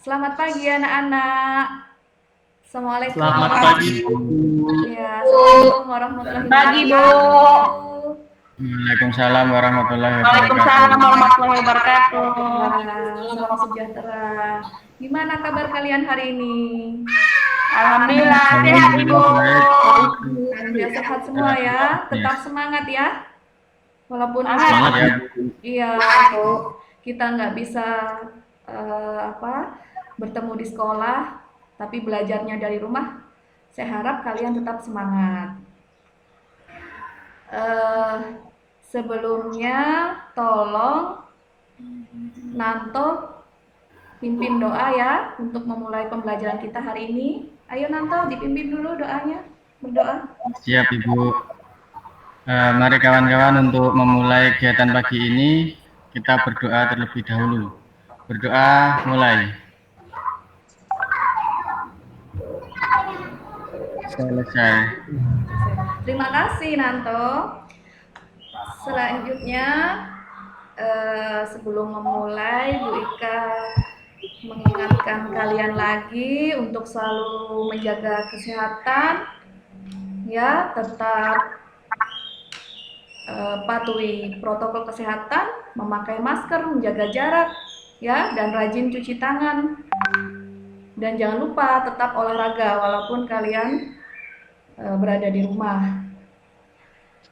Selamat pagi anak-anak. Assalamualaikum Selamat pagi, Bu. Ya, Assalamualaikum warahmatullahi Pagi, Bu. wabarakatuh. Waalaikumsalam warahmatullahi Waalaikumsalam wabarakatuh. warahmatullahi wabarakatuh. Wah, salam sejahtera. Gimana kabar kalian hari ini? Alhamdulillah sehat, Ibu. Alhamdulillah sehat semua ya. Tetap semangat ya. Walaupun Semangat ya, Bu. iya, kita nggak bisa bertemu di sekolah, tapi belajarnya dari rumah. Saya harap kalian tetap semangat. Sebelumnya tolong Nanto pimpin doa ya untuk memulai pembelajaran kita hari ini. Ayo Nanto dipimpin dulu doanya, berdoa. Siap, Ibu. Mari kawan-kawan untuk memulai kegiatan pagi ini kita berdoa terlebih dahulu. Berdoa mulai. Selesai. Terima kasih Nanto. Selanjutnya sebelum memulai Bu Ika mengingatkan kalian lagi untuk selalu menjaga kesehatan ya, tetap patuhi protokol kesehatan, memakai masker, menjaga jarak ya, dan rajin cuci tangan. Dan jangan lupa tetap olahraga walaupun kalian berada di rumah.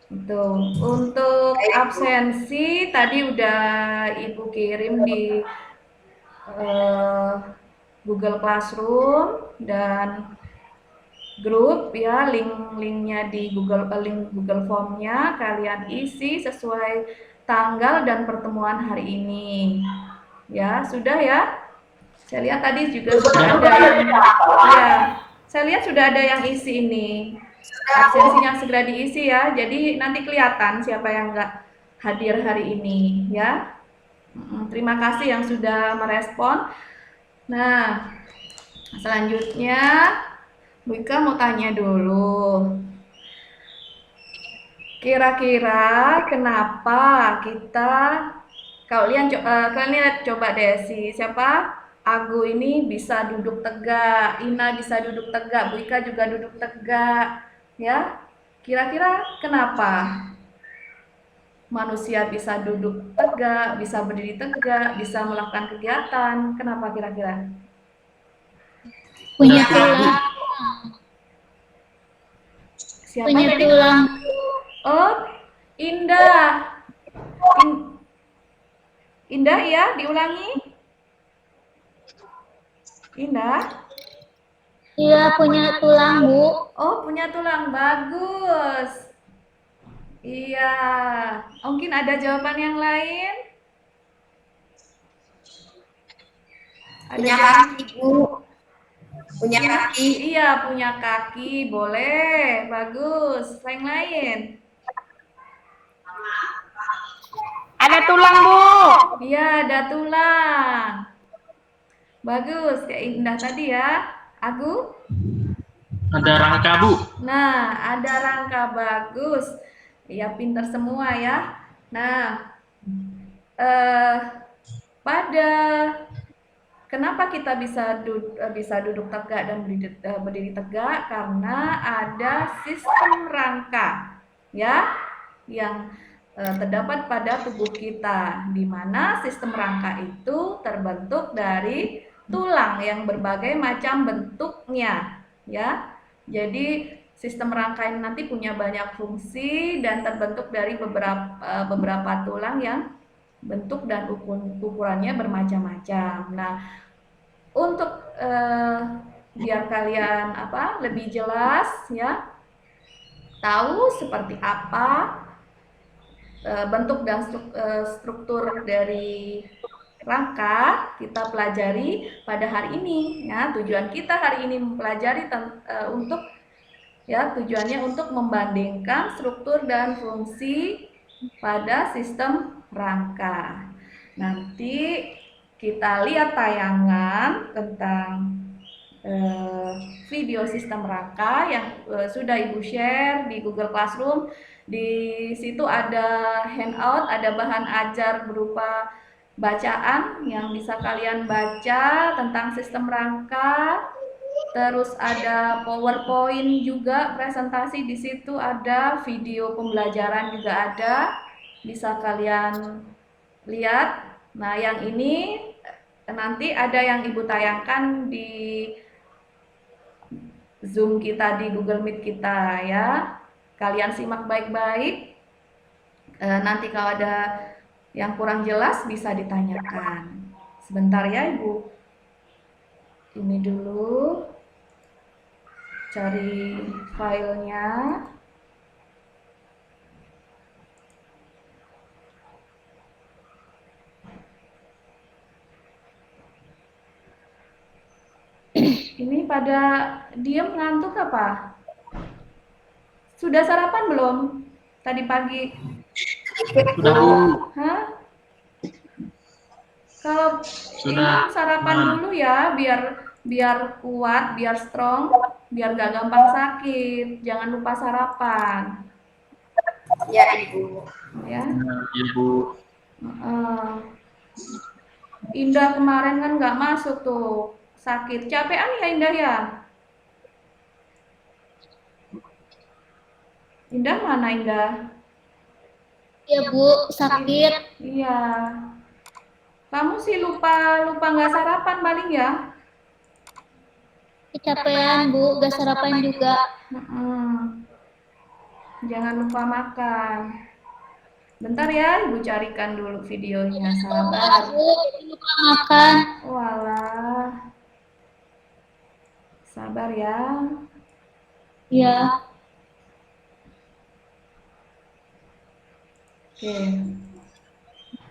Itu untuk absensi tadi udah Ibu kirim di Google Classroom dan grup ya, link-linknya di link Google Formnya kalian isi sesuai tanggal dan pertemuan hari ini ya. Sudah ya, saya lihat tadi juga sudah ada yang ya, saya lihat sudah ada yang isi ini. Absensinya segera diisi ya, jadi nanti kelihatan siapa yang nggak hadir hari ini ya. Terima kasih yang sudah merespon. Nah, selanjutnya Bu Ika mau tanya dulu. Kira-kira kenapa kita, kalian lihat coba deh siapa? Agu ini bisa duduk tegak, Ina bisa duduk tegak, Bu Ika juga duduk tegak, ya. Kira-kira kenapa manusia bisa duduk tegak, bisa berdiri tegak, bisa melakukan kegiatan? Kenapa kira-kira? Punya tulang. Siapa Punya tadi? tulang. Oh, Indah. Indah ya, diulangi. Indah. Iya, punya tulang, Bu. Oh, punya tulang, bagus. Iya, mungkin ada jawaban yang lain? Punya kaki, Bu. Punya kaki. Iya, punya kaki, boleh, bagus. Yang lain? Ada tulang, Bu. Iya, ada tulang. Bagus, kayak Indah tadi ya. Agu? Ada rangka, Bu. Nah, ada rangka, bagus. Ya, pintar semua ya. Nah, pada kenapa kita bisa duduk tegak dan berdiri tegak? Karena ada sistem rangka ya yang terdapat pada tubuh kita, di mana sistem rangka itu terbentuk dari tulang yang berbagai macam bentuknya ya. Jadi sistem rangka ini nanti punya banyak fungsi dan terbentuk dari beberapa tulang yang bentuk dan ukurannya bermacam-macam. Nah, untuk biar kalian lebih jelas ya, tahu seperti apa bentuk dan struktur dari rangka, kita pelajari pada hari ini ya. Tujuan kita hari ini mempelajari tujuannya untuk membandingkan struktur dan fungsi pada sistem rangka. Nanti kita lihat tayangan tentang video sistem rangka yang sudah Ibu share di Google Classroom. Di situ ada handout, ada bahan ajar berupa bacaan yang bisa kalian baca tentang sistem rangka. Terus ada PowerPoint juga, presentasi di situ ada, video pembelajaran juga ada, bisa kalian lihat. Nah, yang ini nanti ada yang Ibu tayangkan di Zoom kita, di Google Meet kita ya. Kalian simak baik-baik. Nanti kalau ada yang kurang jelas bisa ditanyakan. Sebentar ya Ibu. Ini dulu. Cari filenya. Ini pada diem ngantuk apa? Sudah sarapan belum? Tadi pagi? Sudah, Bu. Hah? Kalau Sudah. ini sarapan dulu ya, biar kuat, biar strong, biar gak gampang sakit. Jangan lupa sarapan. Ya, Ibu. Ya. Ibu. Indah kemarin kan nggak masuk tuh, sakit. Capean ya Indah ya? Indah mana Indah? Ya Bu, sakit. Iya. Kamu sih lupa nggak sarapan paling ya? Kecapean Bu, gak sarapan juga. Jangan lupa makan. Bentar ya, Ibu carikan dulu videonya, sabar. Bu, lupa makan. Walah. Sabar ya. Ya. Oke.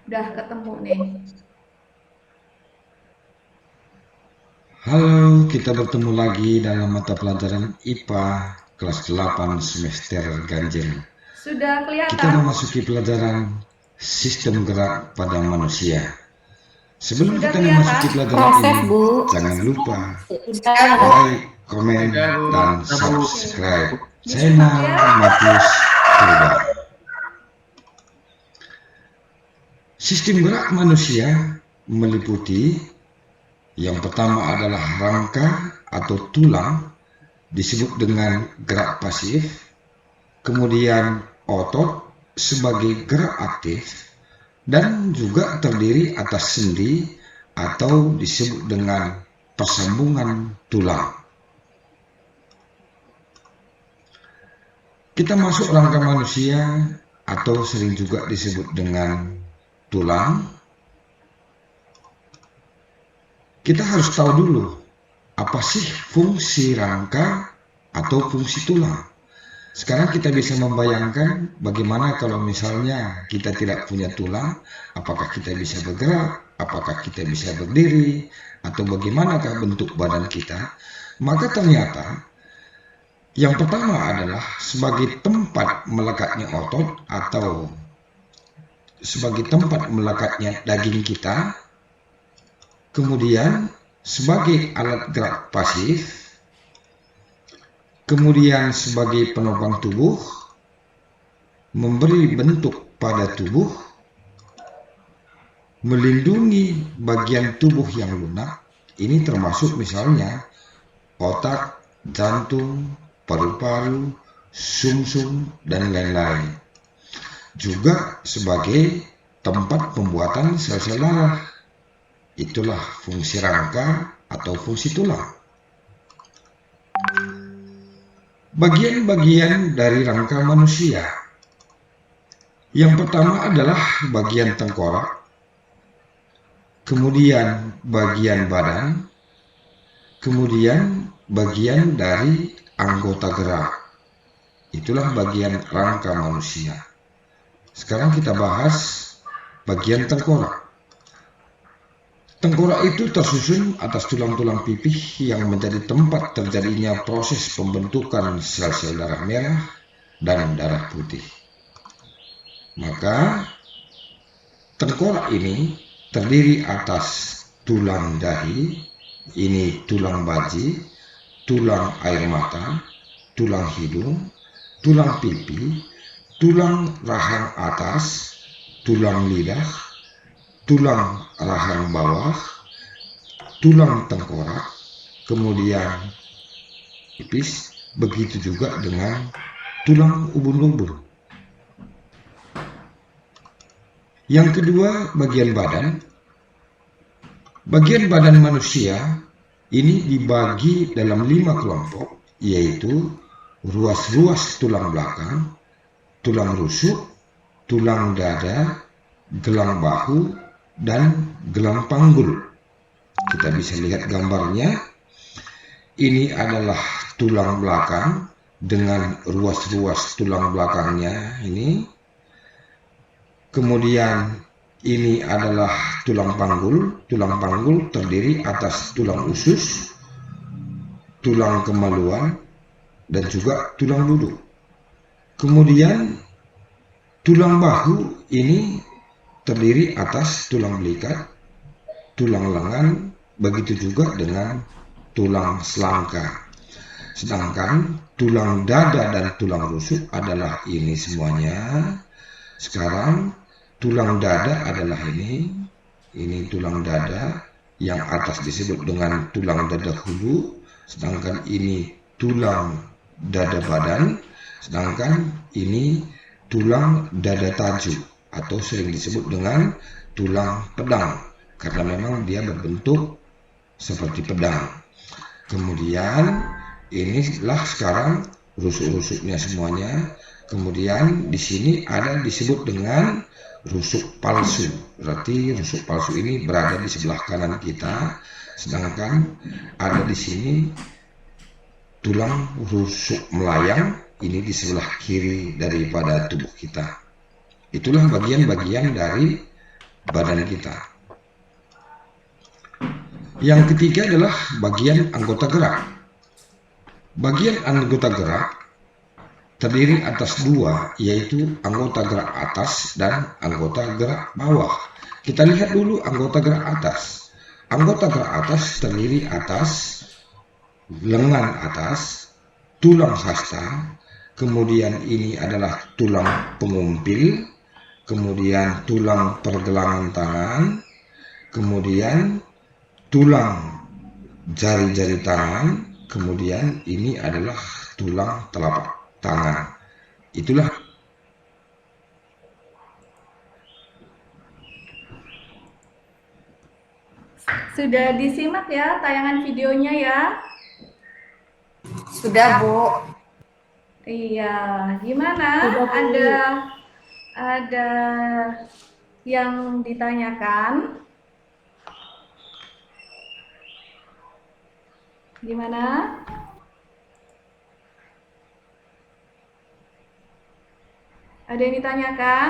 Udah ketemu nih. Halo, kita bertemu lagi dalam mata pelajaran IPA kelas 8 semester ganjil. Sudah kelihatan? Kita memasuki pelajaran sistem gerak pada manusia. Sebelum kita memasuki pelajaran ini, jangan lupa like, komen, dan subscribe channel Matius Purba. Sistem gerak manusia meliputi yang pertama adalah rangka atau tulang, disebut dengan gerak pasif, kemudian otot sebagai gerak aktif, dan juga terdiri atas sendi atau disebut dengan persambungan tulang. Kita masuk rangka manusia atau sering juga disebut dengan tulang. Kita harus tahu dulu apa sih fungsi rangka atau fungsi tulang. Sekarang kita bisa membayangkan bagaimana kalau misalnya kita tidak punya tulang, apakah kita bisa bergerak, apakah kita bisa berdiri, atau bagaimanakah bentuk badan kita. Maka ternyata yang pertama adalah sebagai tempat melekatnya otot atau sebagai tempat melekatnya daging kita, kemudian sebagai alat gerak pasif, kemudian sebagai penopang tubuh, memberi bentuk pada tubuh, melindungi bagian tubuh yang lunak, ini termasuk misalnya otak, jantung, paru-paru, sumsum, dan lain-lain. Juga sebagai tempat pembuatan sel-sel darah. Itulah fungsi rangka atau fungsi tulang. Bagian-bagian dari rangka manusia. Yang pertama adalah bagian tengkorak, kemudian bagian badan, kemudian bagian dari anggota gerak. Itulah bagian rangka manusia. Sekarang kita bahas bagian tengkorak. Tengkorak itu tersusun atas tulang-tulang pipih yang menjadi tempat terjadinya proses pembentukan sel-sel darah merah dan darah putih. Maka tengkorak ini terdiri atas tulang dahi, ini tulang baji, tulang air mata, tulang hidung, tulang pipi, tulang rahang atas, tulang lidah, tulang rahang bawah, tulang tengkorak, kemudian tipis, begitu juga dengan tulang ubun-ubun. Yang kedua, bagian badan. Bagian badan manusia ini dibagi dalam 5 kelompok, yaitu ruas-ruas tulang belakang, tulang rusuk, tulang dada, gelang bahu, dan gelang panggul. Kita bisa lihat gambarnya. Ini adalah tulang belakang dengan ruas-ruas tulang belakangnya ini. Kemudian ini adalah tulang panggul. Tulang panggul terdiri atas tulang usus, tulang kemaluan, dan juga tulang duduk. Kemudian tulang bahu ini terdiri atas tulang belikat, tulang lengan, begitu juga dengan tulang selangka. Sedangkan tulang dada dan tulang rusuk adalah ini semuanya. Sekarang tulang dada adalah ini tulang dada yang atas disebut dengan tulang dada hulu, sedangkan ini tulang dada badan, sedangkan ini tulang dada tajuk atau sering disebut dengan tulang pedang karena memang dia berbentuk seperti pedang. Kemudian inilah sekarang rusuk-rusuknya semuanya. Kemudian di sini ada disebut dengan rusuk palsu. Berarti rusuk palsu ini berada di sebelah kanan kita, sedangkan ada di sini tulang rusuk melayang ini di sebelah kiri daripada tubuh kita. Itulah bagian-bagian dari badan kita. Yang ketiga adalah bagian anggota gerak. Bagian anggota gerak terdiri atas 2, yaitu anggota gerak atas dan anggota gerak bawah. Kita lihat dulu anggota gerak atas. Anggota gerak atas terdiri atas lengan atas, tulang hasta, kemudian ini adalah tulang pengumpil, kemudian tulang pergelangan tangan, kemudian tulang jari-jari tangan, kemudian ini adalah tulang telapak tangan. Itulah Sudah disimak ya tayangan videonya ya? Sudah, Bu. Iya, gimana? Ada yang ditanyakan? Gimana? Ada yang ditanyakan?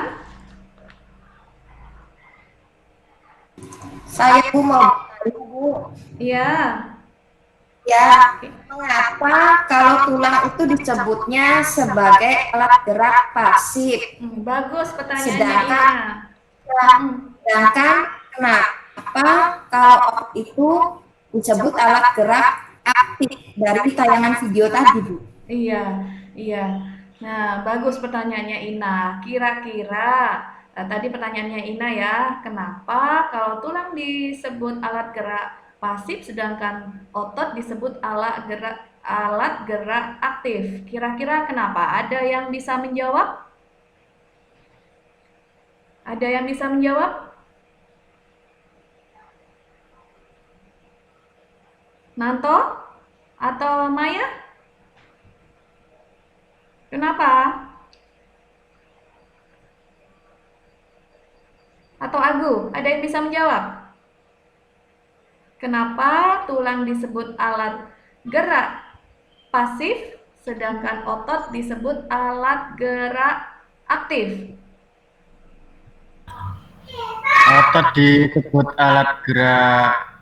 Saya Bu mau bertanya, Bu. Iya. Ya, mengapa kalau tulang itu disebutnya sebagai alat gerak pasif? Bagus pertanyaannya Sedangkan- Ina. Sedangkan kenapa kalau otot itu disebut alat gerak aktif dari tayangan video tadi, Bu? Iya. Nah, bagus pertanyaannya Ina. Kira-kira tadi pertanyaannya Ina ya, kenapa kalau tulang disebut alat gerak pasif sedangkan otot disebut alat gerak aktif? Kira-kira kenapa? Ada yang bisa menjawab? Ada yang bisa menjawab? Nanto atau Maya? Kenapa? Atau Agu, ada yang bisa menjawab? Kenapa tulang disebut alat gerak pasif, sedangkan otot disebut alat gerak aktif? Otot disebut alat gerak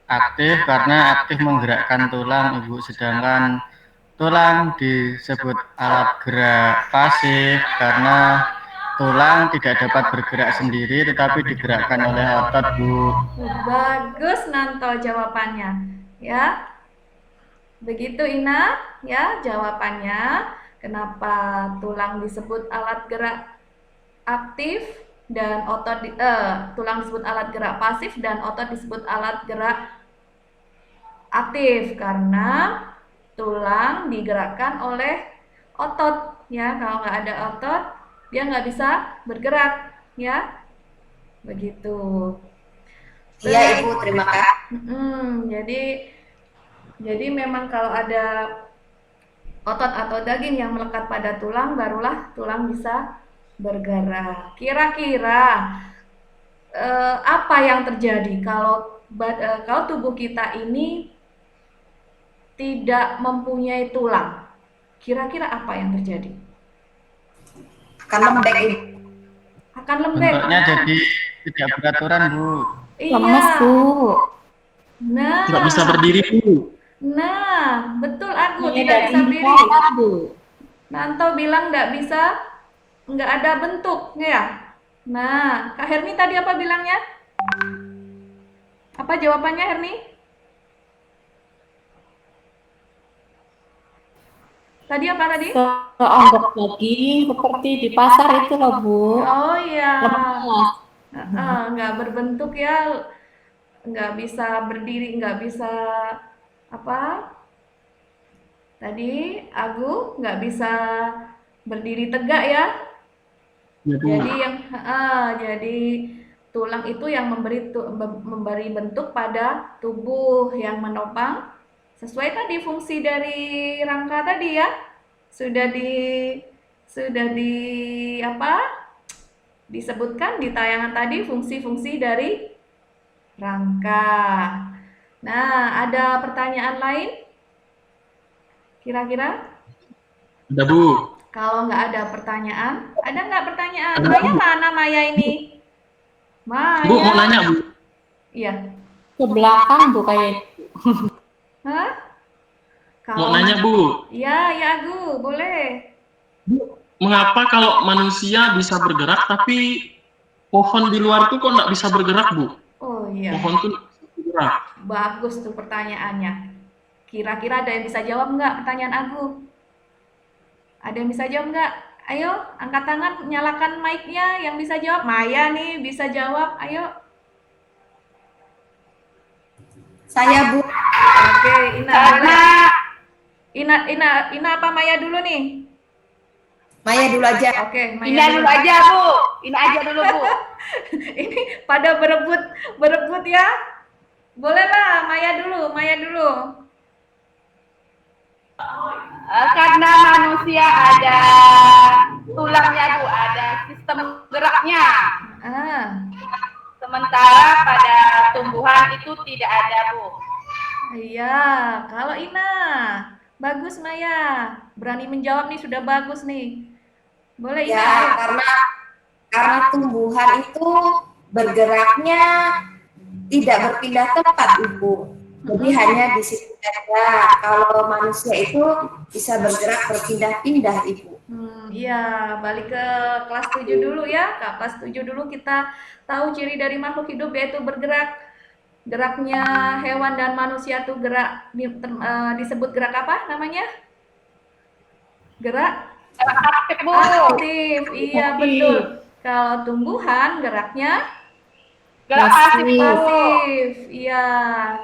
aktif karena aktif menggerakkan tulang, Ibu. Sedangkan tulang disebut alat gerak pasif karena tulang tidak dapat bergerak sendiri tetapi digerakkan oleh otot, Bu. Bagus Nanto jawabannya. Ya. Begitu Ina, ya jawabannya. Kenapa tulang disebut alat gerak aktif dan tulang disebut alat gerak pasif dan otot disebut alat gerak aktif karena tulang digerakkan oleh otot ya. Kalau nggak ada otot dia nggak bisa bergerak ya, begitu. Iya Ibu, terima kasih. Jadi memang kalau ada otot atau daging yang melekat pada tulang, barulah tulang bisa bergerak. Kira-kira apa yang terjadi kalau tubuh kita ini tidak mempunyai tulang? Kira-kira apa yang terjadi? Akan lembek Ibu. Akan lembek. Bentuknya jadi tidak beraturan, Bu. Lemes Iya. Bu. Nah, Nggak bisa berdiri, Bu. nah, betul Aku Iya, tidak bisa dari berdiri. Bu. Nanto bilang nggak bisa, nggak ada bentuk, ya. Nah, Kak Herni tadi apa bilangnya? Apa jawabannya, Herni? Tadi apa tadi? Seonggok daging seperti di pasar itu loh Bu. Oh iya, Lemas. nggak berbentuk ya, nggak bisa berdiri, nggak bisa apa? Tadi Agu nggak bisa berdiri tegak ya. Ya, Bu. Jadi tulang itu yang memberi bentuk pada tubuh yang menopang sesuai tadi fungsi dari rangka tadi ya. Sudah di apa? Disebutkan di tayangan tadi fungsi-fungsi dari rangka. Nah, ada pertanyaan lain? Kira-kira? Ada, Bu. Kalau nggak ada pertanyaan, ada nggak pertanyaan? Ada, Maya Bu. mana Maya ini? Maya. Bu, mau nanya, Bu. Iya. Ke belakang Bu kayak Hah? Mau nanya, Bu. Iya, ya Agu, boleh. Bu, mengapa kalau manusia bisa bergerak, tapi pohon di luar tuh kok nggak bisa bergerak, Bu? Oh iya, Pohon tuh nggak bisa bergerak. bagus tuh pertanyaannya. Kira-kira ada yang bisa jawab nggak pertanyaan Agu? Ada yang bisa jawab nggak? Ayo, angkat tangan, nyalakan mic-nya yang bisa jawab. Maya nih bisa jawab, ayo. Saya Bu. Oke, Ina. Karena Ina apa Maya dulu nih? Maya dulu aja. Oke, Maya Ina dulu aja Bu, Ina aja dulu Bu. Ini pada berebut ya. Boleh lah, Maya dulu. Karena manusia ada tulangnya Bu, ada sistem geraknya. Ah, Sementara pada tumbuhan itu tidak ada Bu. iya. Kalau Ina, bagus Maya. Berani menjawab nih, sudah bagus nih. Boleh Ina. Ya, karena tumbuhan itu bergeraknya tidak berpindah tempat Ibu. Jadi hanya di situ saja. Kalau manusia itu bisa bergerak berpindah-pindah Ibu. Iya, balik ke kelas 7 dulu ya. Kelas 7 dulu kita tahu ciri dari makhluk hidup yaitu bergerak. Geraknya hewan dan manusia tuh disebut gerak apa namanya? Gerak Aktif Bu. aktif. Iya, betul. Kalau tumbuhan geraknya Gerak pasif Bu. pasif. Iya,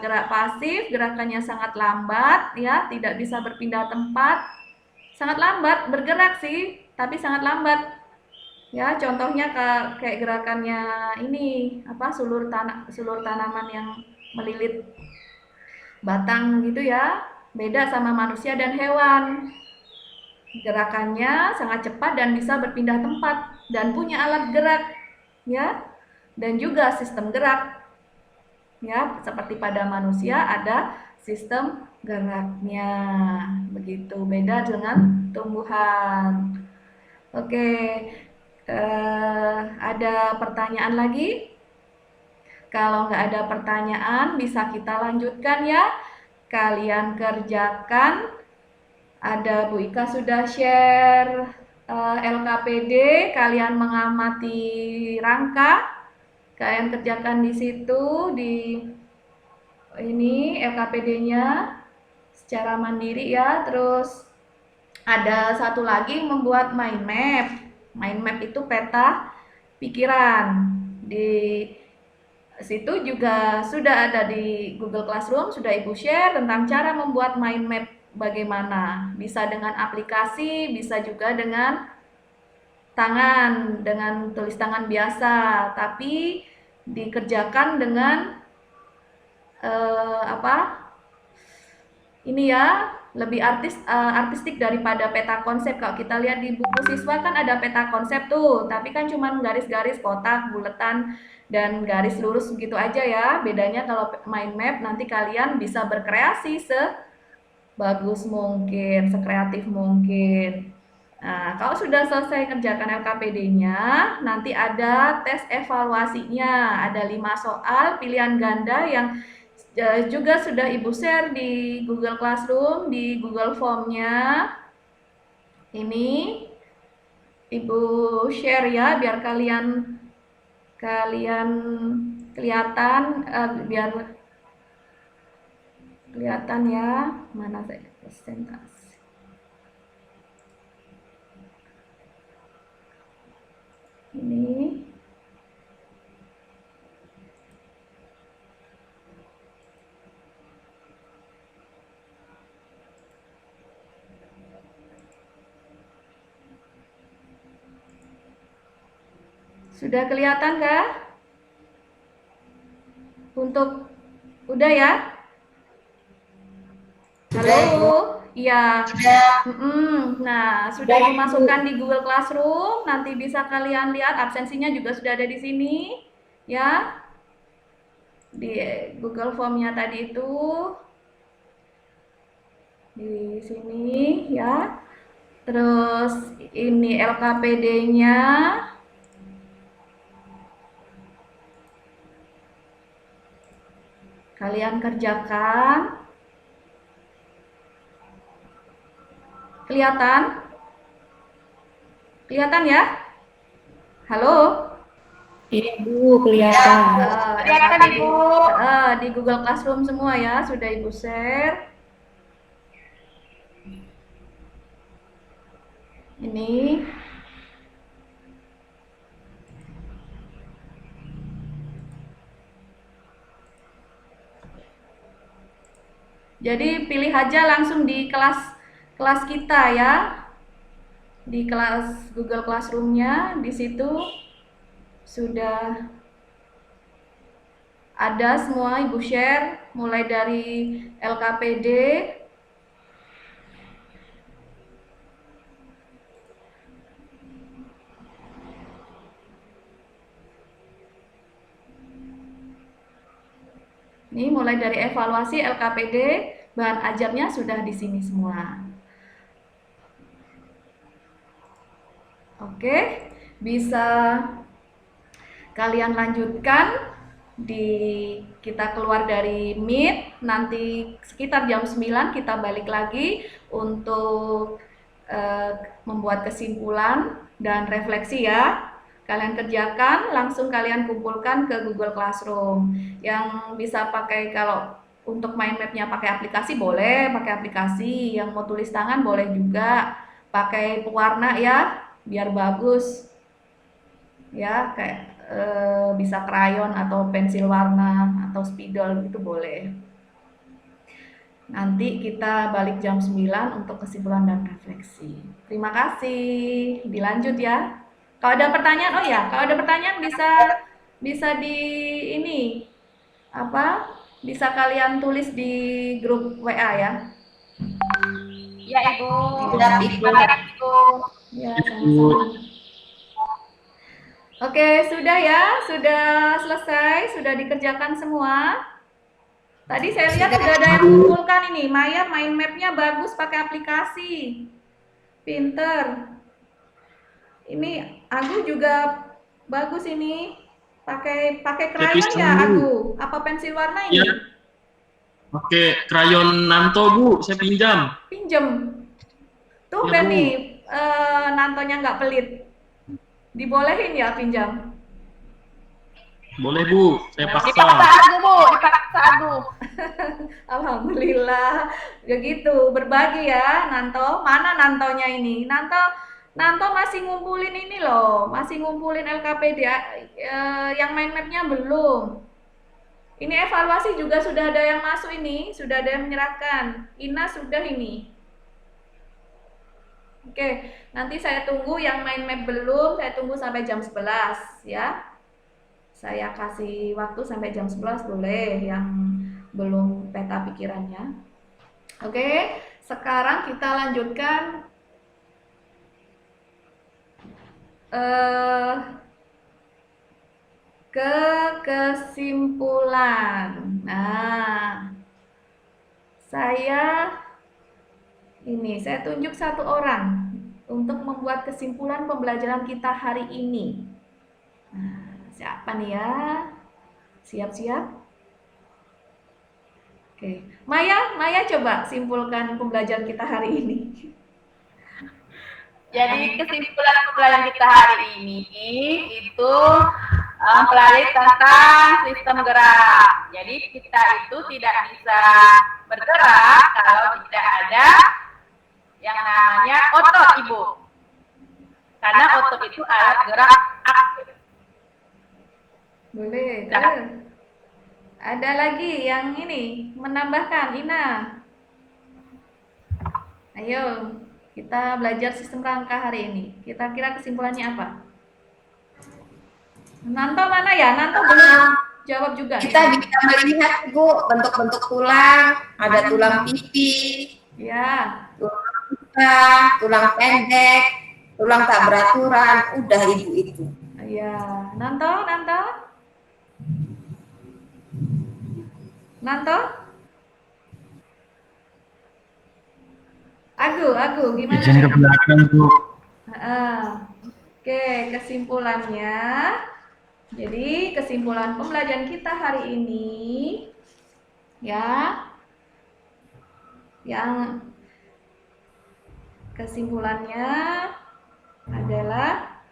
gerak pasif, gerakannya sangat lambat ya, tidak bisa berpindah tempat. Sangat lambat bergerak sih, tapi sangat lambat. Ya, contohnya kayak gerakannya ini, sulur tanaman yang melilit batang gitu ya. Beda sama manusia dan hewan. Gerakannya sangat cepat dan bisa berpindah tempat dan punya alat gerak ya. Dan juga sistem gerak. Ya, seperti pada manusia ada sistem geraknya. Begitu, beda dengan tumbuhan. Oke. Ada pertanyaan lagi? Kalau nggak ada pertanyaan, bisa kita lanjutkan ya. Kalian kerjakan. Ada Bu Ika sudah share LKPD, kalian mengamati rangka. Kalian kerjakan di situ, di ini LKPD-nya secara mandiri ya. Terus ada satu lagi membuat mind map. Mind map itu peta pikiran. Di situ juga sudah ada di Google Classroom, sudah Ibu share tentang cara membuat mind map bagaimana. Bisa dengan aplikasi, bisa juga dengan tangan, dengan tulis tangan biasa, tapi dikerjakan dengan ini ya, lebih artistik daripada peta konsep. Kalau kita lihat di buku siswa kan ada peta konsep tuh, tapi kan cuma garis-garis kotak, buletan, dan garis lurus begitu aja ya. Bedanya kalau mind map nanti kalian bisa berkreasi sebagus mungkin, sekreatif mungkin. Nah, kalau sudah selesai kerjakan LKPD-nya, nanti ada tes evaluasinya. Ada 5 soal pilihan ganda yang juga sudah Ibu share di Google Classroom, di Google Form-nya. Ini Ibu share ya, biar kalian kelihatan, biar kelihatan ya. Mana saya presentasi? Ini. Sudah kelihatan kah? Udah ya? Halo? Iya. Nah, sudah dimasukkan di Google Classroom. Nanti bisa kalian lihat absensinya juga sudah ada di sini, ya. Di Google Form-nya tadi itu. Di sini, ya. Terus ini LKPD-nya. Kalian kerjakan. Kelihatan? Kelihatan ya? Halo? Iya Bu, kelihatan. Kelihatan Ibu. Di Google Classroom semua ya, sudah Ibu share. Ini. Jadi pilih aja langsung di kelas kita ya, di kelas Google Classroom-nya. Di situ sudah ada semua Ibu share, mulai dari LKPD, ini mulai dari evaluasi LKPD, bahan ajarnya sudah di sini semua. Oke, bisa kalian lanjutkan kita keluar dari Meet, nanti sekitar jam 9 kita balik lagi untuk membuat kesimpulan dan refleksi ya. Kalian kerjakan, langsung kalian kumpulkan ke Google Classroom. Yang bisa pakai, kalau untuk mind map-nya pakai aplikasi boleh, pakai aplikasi. Yang mau tulis tangan boleh juga, pakai pewarna ya, biar bagus. Ya, kayak bisa krayon atau pensil warna atau spidol itu boleh. Nanti kita balik jam 9 untuk kesimpulan dan refleksi. Terima kasih. Dilanjut ya. Kalau ada pertanyaan, kalau ada pertanyaan bisa di ini bisa kalian tulis di grup WA ya. Ya Ibu. Sudah Ibu. Ya, sama-sama. Oke, sudah ya, sudah selesai, sudah dikerjakan semua. Tadi saya lihat sudah ada yang mengumpulkan ini, Maya mind map-nya bagus pakai aplikasi. Pinter. Ini Agu juga bagus ini. Pakai krayon ya Agu? Apa pensil warna ini? Ya. Pakai krayon Nanto Bu, saya pinjam. Pinjem. Tuh Ya, Bu. nih, Nantonya nggak pelit. Dibolehin ya pinjam? Boleh Bu, saya paksa. Dipaksa Agu Bu, dipaksa Agu. Alhamdulillah. Ya gitu, berbagi ya Nanto. Mana Nantonya ini? Nanto Nanto masih ngumpulin ini loh, masih ngumpulin LKPD yang mind mapnya belum. Ini evaluasi juga sudah ada yang masuk ini, sudah ada yang menyerahkan. Ina sudah ini. Oke, nanti saya tunggu yang mind map belum, saya tunggu sampai jam 11 ya. Saya kasih waktu sampai jam 11 boleh yang belum peta pikirannya. Oke, sekarang kita lanjutkan ke kesimpulan. Nah, saya tunjuk satu orang untuk membuat kesimpulan pembelajaran kita hari ini. Nah, siapa nih ya? Siap-siap? Oke, Maya coba simpulkan pembelajaran kita hari ini. Jadi kesimpulan pembelajaran kita hari ini itu mempelajari tentang sistem gerak. Jadi kita itu tidak bisa bergerak kalau tidak ada yang namanya otot, Ibu. Karena otot itu alat gerak aktif. Boleh, terus. Ada lagi yang ini menambahkan, Ina. Ayo, kita belajar sistem rangka hari ini. Kita kira kesimpulannya apa? Nanto mana ya? Nanto belum jawab juga. Kita bisa melihat, Bu, bentuk-bentuk tulang, ada tulang pipi, Ya. tulang pendek, tulang tak beraturan, udah Ibu itu. Ya, Nanto. Agu, gimana? Izin ke belakang, Bu. Oke, kesimpulannya. Jadi, kesimpulan pembelajaran kita hari ini ya. Yang kesimpulannya adalah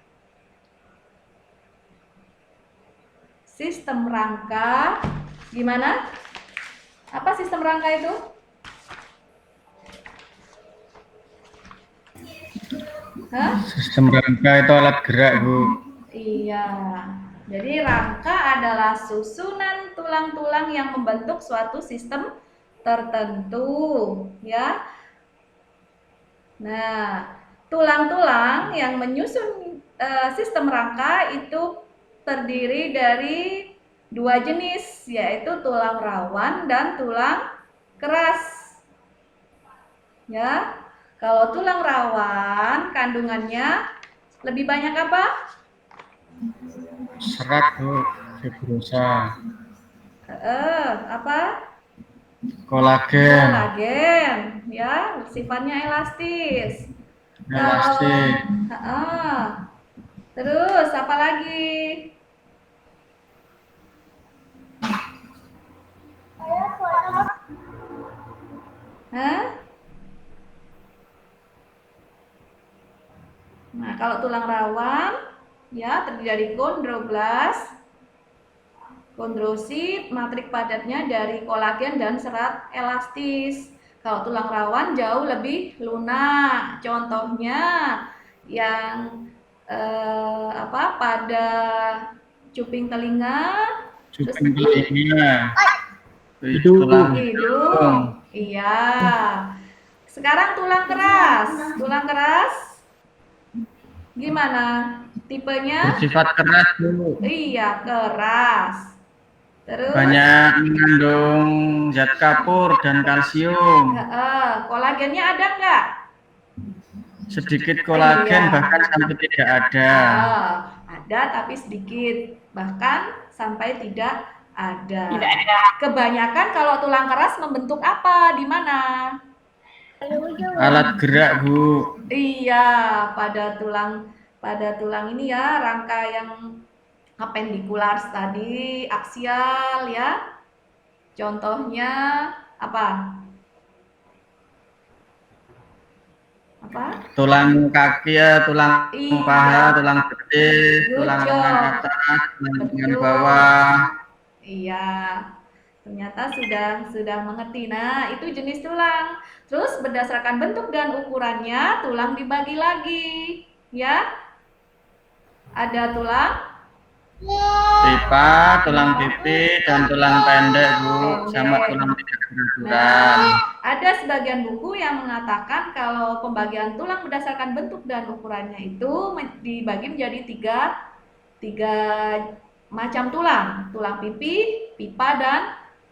sistem rangka. Gimana? Apa sistem rangka itu? Hah? Sistem rangka itu alat gerak, Bu. Iya. Jadi rangka adalah susunan tulang-tulang yang membentuk suatu sistem tertentu, ya. Nah, tulang-tulang yang menyusun sistem rangka itu terdiri dari dua jenis, yaitu tulang rawan dan tulang keras. Ya, kalau tulang rawan kandungannya lebih banyak apa? Serat, Bu. Fibrosa. Apa? Kolagen. Kolagen, ya, sifatnya elastis. Elastis. Terus apa lagi? Nah, kalau tulang rawan ya terdiri dari kondroblast, kondrosit, matrik padatnya dari kolagen dan serat elastis. Kalau tulang rawan jauh lebih lunak. Contohnya yang pada cuping telinga, Cuping telinga. hidung. Iya. Sekarang tulang keras. Tulang keras gimana tipenya? Bersifat keras, Bu. Iya, keras. Terus Banyak mengandung zat kapur dan kalsium. kolagennya ada nggak? Sedikit kolagen, Iya. bahkan sampai tidak ada. Ada tapi sedikit, bahkan sampai tidak ada. Tidak ada. Kebanyakan kalau tulang keras membentuk apa? Di mana? Alat gerak, Bu. Iya, pada tulang ini ya, rangka yang apendikular tadi, aksial ya. Contohnya apa? Tulang kaki ya, tulang Iya. paha, tulang betis, tulang Good lengan job. atas, tulang lengan Betul. bawah. Iya. Ternyata sudah mengerti. Nah, itu jenis tulang. Terus berdasarkan bentuk dan ukurannya, tulang dibagi lagi, ya. Ada tulang pipa, tulang pipi, dan tulang pendek, Bu, sama tulang tidak beraturan. Ada sebagian buku yang mengatakan kalau pembagian tulang berdasarkan bentuk dan ukurannya itu dibagi menjadi tiga macam tulang. Tulang pipi, pipa, dan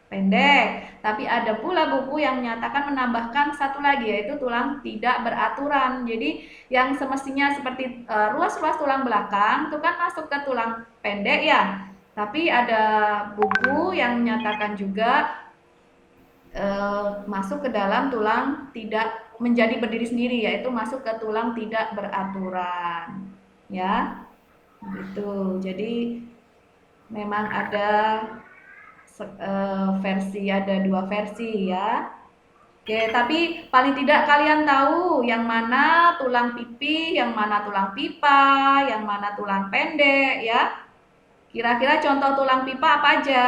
pendek. Tapi ada pula buku yang menyatakan menambahkan satu lagi, yaitu tulang tidak beraturan. Jadi yang semestinya seperti ruas-ruas tulang belakang itu kan masuk ke tulang pendek ya. Tapi ada buku yang menyatakan juga masuk ke dalam tulang tidak menjadi berdiri sendiri, yaitu masuk ke tulang tidak beraturan, ya. Gitu. Jadi memang ada ada dua versi ya. Oke, tapi paling tidak kalian tahu yang mana tulang pipi, yang mana tulang pipa, yang mana tulang pendek ya. Kira-kira contoh tulang pipa apa aja?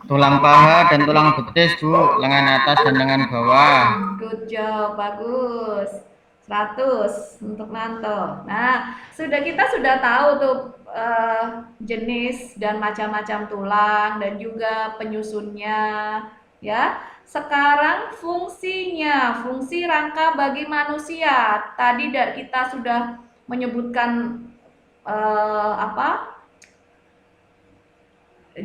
Tulang paha dan tulang betis, Bu, lengan atas dan lengan bawah. Good job, bagus. 100 untuk Nanto. Nah, kita sudah tahu tuh jenis dan macam-macam tulang dan juga penyusunnya, ya. Sekarang fungsinya, fungsi rangka bagi manusia. Tadi kita sudah menyebutkan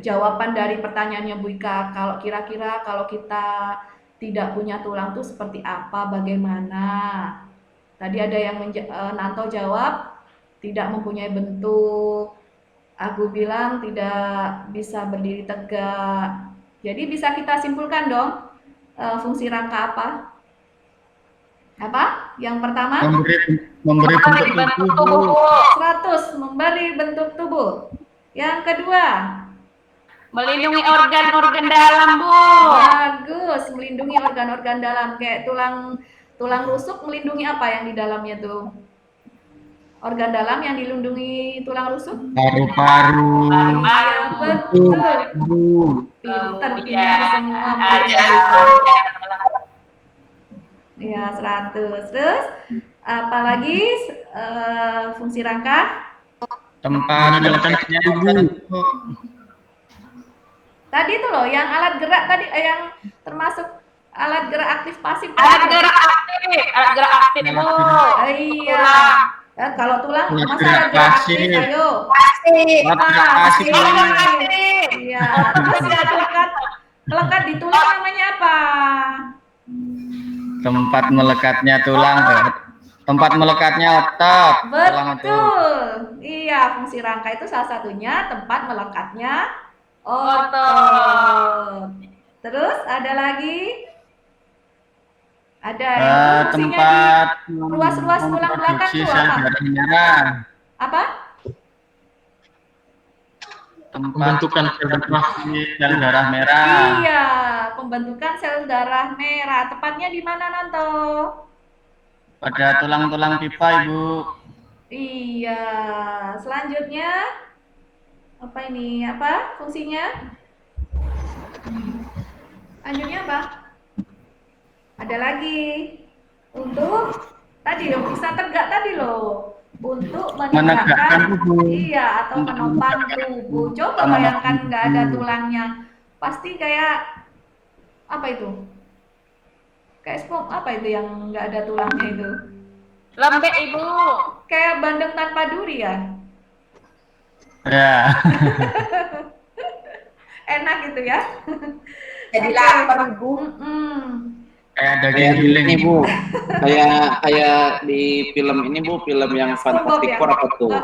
jawaban dari pertanyaannya Bu Ika. Kalau kira-kira kalau kita tidak punya tulang tuh seperti apa, bagaimana? Tadi ada yang Nanto jawab tidak mempunyai bentuk. Aku bilang tidak bisa berdiri tegak. Jadi bisa kita simpulkan dong fungsi rangka apa? Apa? Yang pertama? Memberi bentuk tubuh. 100 memberi bentuk tubuh. Yang kedua? Melindungi organ-organ dalam, Bu. Bagus, melindungi organ-organ dalam. Kayak tulang rusuk melindungi apa yang di dalamnya tuh? Organ dalam yang dilindungi tulang rusuk? Paru-paru. Iya, betul. Pinter semua. Ya, 100. Terus apalagi fungsi rangka? Tempat meletaknya tubuh. Tadi itu loh yang alat gerak tadi yang termasuk alat gerak aktif pasif. Alat gerak aktif, Bu. Iya. Kalau tulang masa alat gerak aktif? Ayo. Pasif. Iya. Terus melekat di tulang namanya apa? Tempat melekatnya tulang, tempat melekatnya otot. Betul. Iya, fungsi rangka itu salah satunya tempat melekatnya otot. Terus ada lagi? Ada tempat ruas-ruas tulang belakang itu apa? Apa? Pembentukan sel darah merah. Iya, pembentukan sel darah merah. Tepatnya di mana, Nanto? Pada tulang-tulang pipa, Ibu. Iya. Selanjutnya apa ini? Apa fungsinya? Lanjutnya apa? Ada lagi. Untuk tadi loh, bisa tegak tadi loh. Untuk menegakkan tubuh. Iya, atau menopang tubuh. Coba bayangkan nggak ada tulangnya. Pasti kayak apa itu? Kayak spong apa itu yang nggak ada tulangnya itu? Lembek, Ibu. Kayak bandeng tanpa duri ya? Ya. Enak gitu ya? Jadi lapar, Bu. Kayak daging giling ini, Bu. Kayak di film ini, Bu, film yang Fantastic Four apa tuh?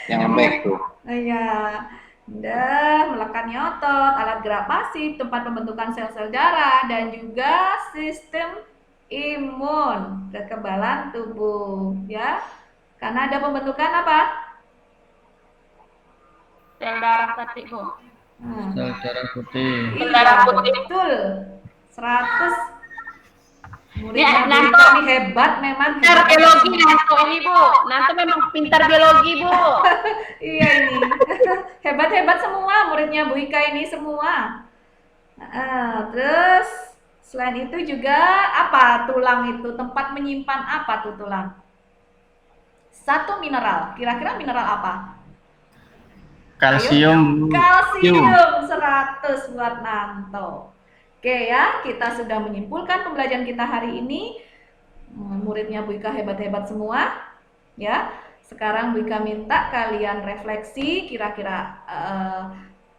Yang lembek tuh. Iya. Udah, melekatnya otot, alat gerak pasif, tempat pembentukan sel-sel darah, dan juga sistem imun, kekebalan tubuh, ya. Karena ada pembentukan apa? Sel darah tadi, Bu. sel darah putih. Sel darah putih. Betul. 100. Muridnya Bu Nanto. Ika ini hebat memang. Pintar biologi Nanto ini Bu. Nanto memang pintar biologi Bu. Iya ini. Hebat-hebat semua muridnya Bu Ika ini semua. Terus selain itu juga apa tulang itu? Tempat menyimpan apa tuh tulang? Satu mineral. Kira-kira mineral apa? Kalsium. Kalsium 100 buat Nanto. Oke ya, kita sudah menyimpulkan pembelajaran kita hari ini. Muridnya Bu Ika hebat-hebat semua. Ya, sekarang Bu Ika minta kalian refleksi kira-kira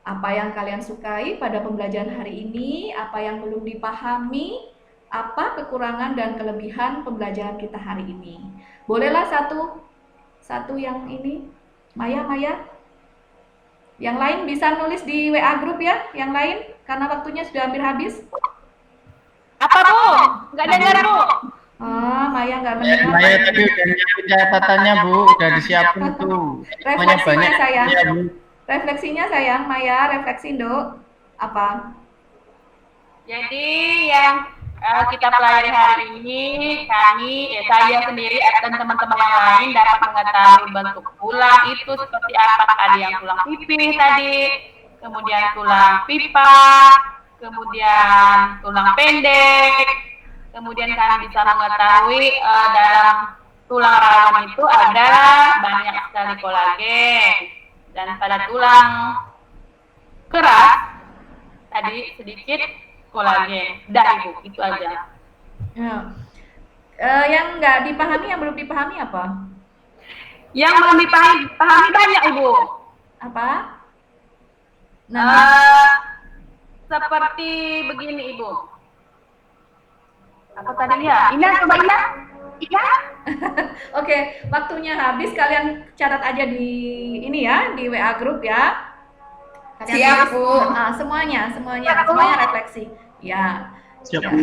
apa yang kalian sukai pada pembelajaran hari ini, apa yang belum dipahami, apa kekurangan dan kelebihan pembelajaran kita hari ini. Bolehlah satu yang ini, Maya. Yang lain bisa nulis di WA grup ya, yang lain karena waktunya sudah hampir habis. Apa Bu? Nggak dengar Bu. Maya nggak mendengar. Maya tadi udah nyiapin catatannya Bu, udah disiapin tuh. Semuanya banyak. Sayang. Ya, Bu. Refleksinya sayang, Maya, refleksi Dok. Apa? Jadi yang kita pelajari hari ini, saya sendiri dan teman-teman yang lain dapat mengetahui bentuk tulang itu seperti apa. Ada yang tulang pipih tadi, kemudian tulang pipa, kemudian tulang pendek, kemudian kami bisa mengetahui dalam tulang rawan itu ada banyak sekali kolagen, dan pada tulang keras tadi sedikit kolagen. Dah Ibu, itu aja. Ya. Yang nggak dipahami, yang belum dipahami apa? Yang belum dipahami banyak Ibu. Apa? Seperti begini Ibu. Apa tadi ya? Ina, coba Ina. Oke, waktunya habis. Kalian catat aja di ini ya, di WA grup ya. Siap Bu. Semuanya refleksi. Ya. Siap Ya. Bu.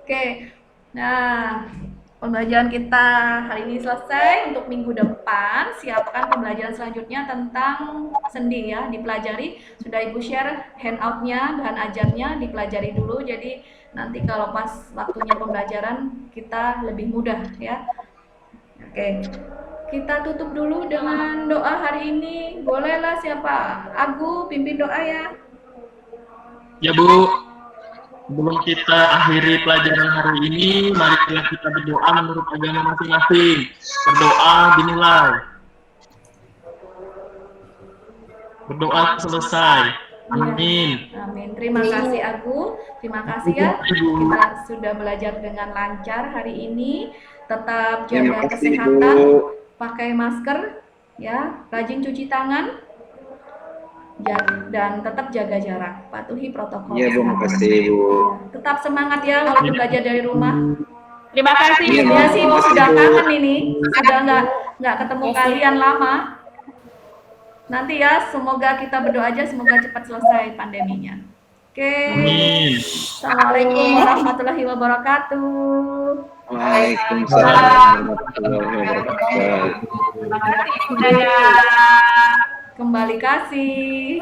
Oke. Nah, pembelajaran kita hari ini selesai. Untuk minggu depan siapkan pembelajaran selanjutnya tentang sendi ya, dipelajari. Sudah Ibu share handout-nya, bahan ajarnya dipelajari dulu. Jadi nanti kalau pas waktunya pembelajaran kita lebih mudah ya. Oke. Kita tutup dulu dengan doa hari ini. Bolehlah siapa? Agu pimpin doa ya. Ya Bu, sebelum kita akhiri pelajaran hari ini, marilah kita berdoa menurut agama masing-masing. Berdoa dimulai. Berdoa selesai. Amin. Amin. Terima kasih Agu. Terima kasih ya. Kita sudah belajar dengan lancar hari ini. Tetap jaga kesehatan, pakai masker, ya, rajin cuci tangan, dan tetap jaga jarak, patuhi protokol. Iya Bu, makasih Bu. Tetap semangat ya walaupun belajar dari rumah. Terima kasih Iya, Ibu. Ya sih, Ibu sudah kangen ini, sudah nggak ketemu kalian lama. Nanti ya, semoga kita berdoa aja, semoga cepat selesai pandeminya. Oke. Amin. Assalamualaikum warahmatullahi wabarakatuh. Waalaikumsalam warahmatullahi wabarakatuh. Terima kasih. Kembali kasih.